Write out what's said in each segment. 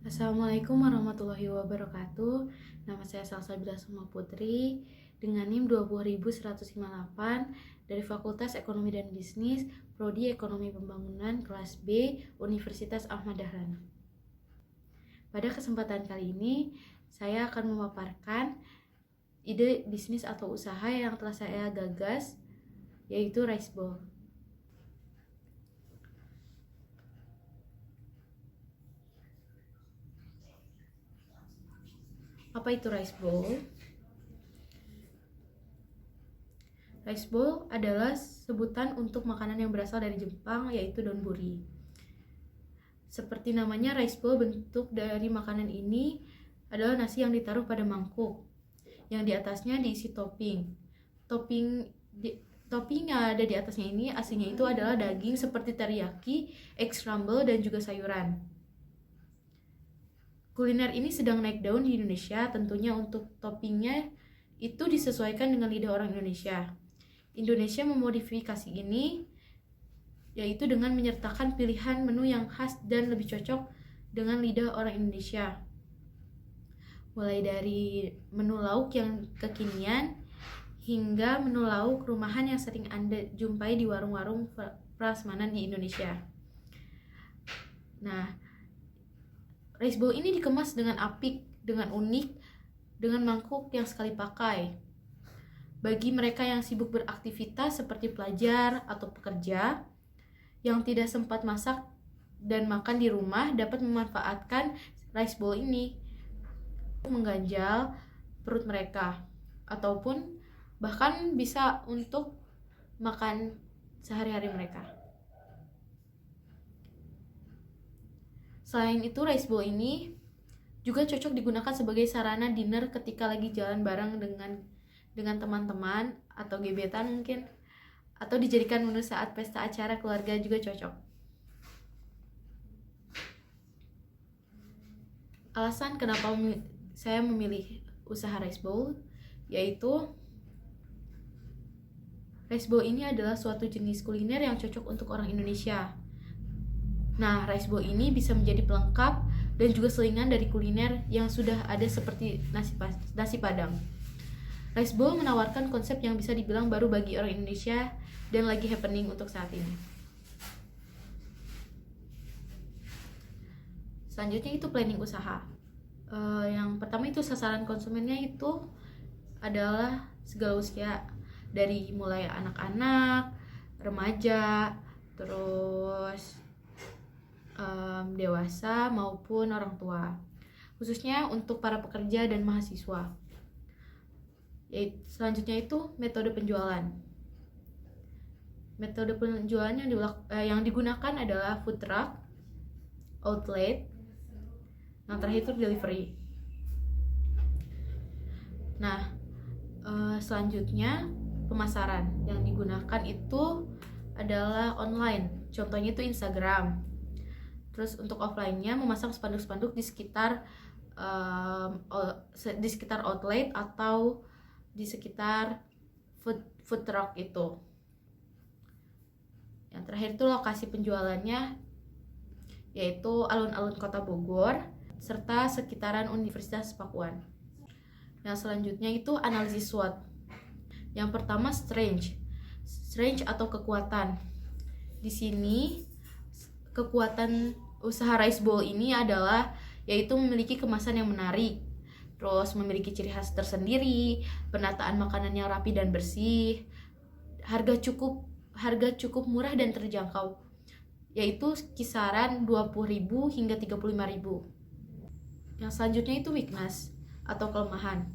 Assalamualaikum warahmatullahi wabarakatuh. Nama saya Salsabila Sukma Putri dengan NIM 20158 dari Fakultas Ekonomi dan Bisnis, Prodi Ekonomi Pembangunan kelas B, Universitas Ahmad Dahlan. Pada kesempatan kali ini, saya akan memaparkan ide bisnis atau usaha yang telah saya gagas, yaitu rice bowl. Apa itu rice bowl? Rice bowl adalah sebutan untuk makanan yang berasal dari Jepang, yaitu donburi. Seperti namanya, rice bowl, bentuk dari makanan ini adalah nasi yang ditaruh pada mangkuk, yang di atasnya diisi topping. Topping yang ada di atasnya ini aslinya itu adalah daging seperti teriyaki, egg scramble, dan juga sayuran. Kuliner ini sedang naik daun di Indonesia, tentunya untuk toppingnya itu disesuaikan dengan lidah orang Indonesia. Indonesia memodifikasi ini, yaitu dengan menyertakan pilihan menu yang khas dan lebih cocok dengan lidah orang Indonesia. Mulai dari menu lauk yang kekinian, hingga menu lauk rumahan yang sering Anda jumpai di warung-warung prasmanan di Indonesia. Nah, rice bowl ini dikemas dengan apik, dengan unik, dengan mangkuk yang sekali pakai. Bagi mereka yang sibuk beraktivitas seperti pelajar atau pekerja yang tidak sempat masak dan makan di rumah, dapat memanfaatkan rice bowl ini mengganjal perut mereka, ataupun bahkan bisa untuk makan sehari-hari mereka. Selain itu, rice bowl ini juga cocok digunakan sebagai sarana dinner ketika lagi jalan bareng dengan teman-teman atau gebetan mungkin, atau dijadikan menu saat pesta acara keluarga juga cocok. Alasan kenapa saya memilih usaha rice bowl, yaitu rice bowl ini adalah suatu jenis kuliner yang cocok untuk orang Indonesia. Nah, rice bowl ini bisa menjadi pelengkap dan juga selingan dari kuliner yang sudah ada seperti nasi padang. Rice bowl menawarkan konsep yang bisa dibilang baru bagi orang Indonesia dan lagi happening untuk saat ini. Selanjutnya itu planning usaha. Yang pertama itu sasaran konsumennya itu adalah segala usia, dari mulai anak-anak, remaja, terus dewasa maupun orang tua, khususnya untuk para pekerja dan mahasiswa. Selanjutnya itu metode penjualan. Metode penjualan yang digunakan adalah food truck, outlet, yang terakhir itu delivery. Nah, selanjutnya pemasaran yang digunakan itu adalah online. Contohnya itu Instagram. Terus untuk offline-nya memasang spanduk-spanduk di sekitar outlet atau di sekitar food truck itu. Yang terakhir itu lokasi penjualannya, yaitu alun-alun Kota Bogor serta sekitaran Universitas Pakuan. Yang selanjutnya itu analisis SWOT. Yang pertama strength atau kekuatan. Di sini kekuatan usaha rice bowl ini adalah yaitu memiliki kemasan yang menarik, terus memiliki ciri khas tersendiri, penataan makanan yang rapi dan bersih, harga cukup murah dan terjangkau, yaitu kisaran 20.000 hingga 35.000. Yang selanjutnya itu weakness atau kelemahan.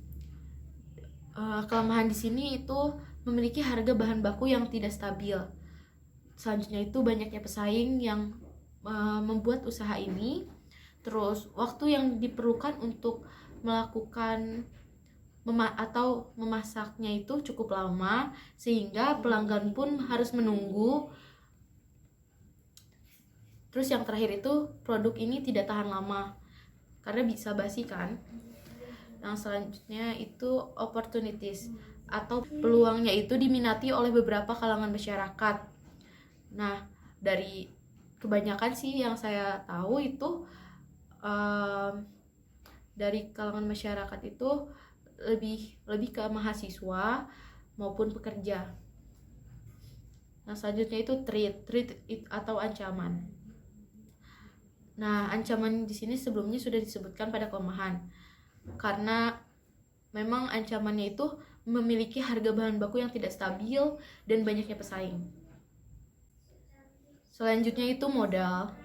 Kelemahan di sini itu memiliki harga bahan baku yang tidak stabil. Selanjutnya itu banyaknya pesaing yang membuat usaha ini, terus waktu yang diperlukan untuk melakukan atau memasaknya itu cukup lama, sehingga pelanggan pun harus menunggu. Terus yang terakhir itu produk ini tidak tahan lama karena bisa basi kan. Yang selanjutnya itu opportunities atau peluangnya itu diminati oleh beberapa kalangan masyarakat. Nah, dari kebanyakan sih yang saya tahu itu dari kalangan masyarakat itu lebih ke mahasiswa maupun pekerja. Nah, selanjutnya itu threat atau ancaman. Nah, ancaman di sini sebelumnya sudah disebutkan pada kelemahan. Karena memang ancamannya itu memiliki harga bahan baku yang tidak stabil dan banyaknya pesaing. Selanjutnya itu modal.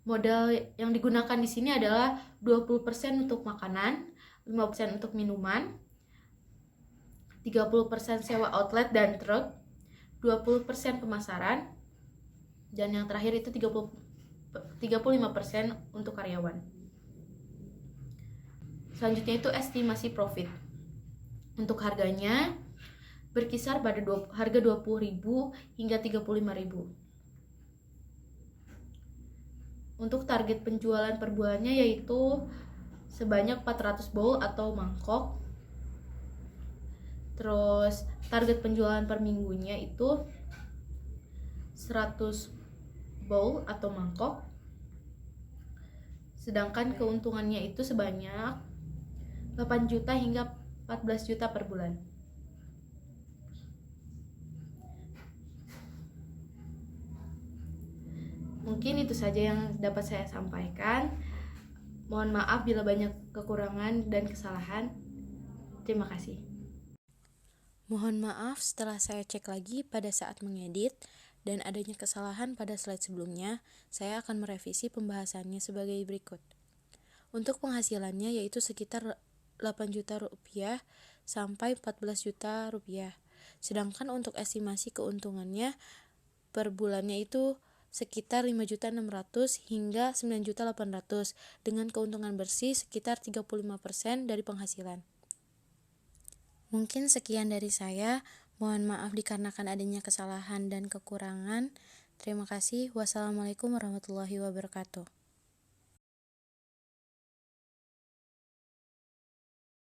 Modal yang digunakan di sini adalah 20% untuk makanan, 5% untuk minuman, 30% sewa outlet dan truk, 20% pemasaran, dan yang terakhir itu 35% untuk karyawan. Selanjutnya itu estimasi profit. Untuk harganya berkisar pada harga 20.000 hingga 35.000. Untuk target penjualan per bulannya yaitu sebanyak 400 bowl atau mangkok. Terus target penjualan per minggunya itu 100 bowl atau mangkok. Sedangkan keuntungannya itu sebanyak 8 juta hingga 14 juta per bulan. Mungkin itu saja yang dapat saya sampaikan. Mohon maaf bila banyak kekurangan dan kesalahan. Terima kasih. Mohon maaf setelah saya cek lagi pada saat mengedit dan adanya kesalahan pada slide sebelumnya, saya akan merevisi pembahasannya sebagai berikut. Untuk penghasilannya yaitu sekitar 8 juta rupiah sampai 14 juta rupiah. Sedangkan untuk estimasi keuntungannya per bulannya itu sekitar 5.600.000 hingga 9.800.000 dengan keuntungan bersih sekitar 35% dari penghasilan. Mungkin sekian dari saya. Mohon maaf dikarenakan adanya kesalahan dan kekurangan. Terima kasih. Wassalamualaikum warahmatullahi wabarakatuh.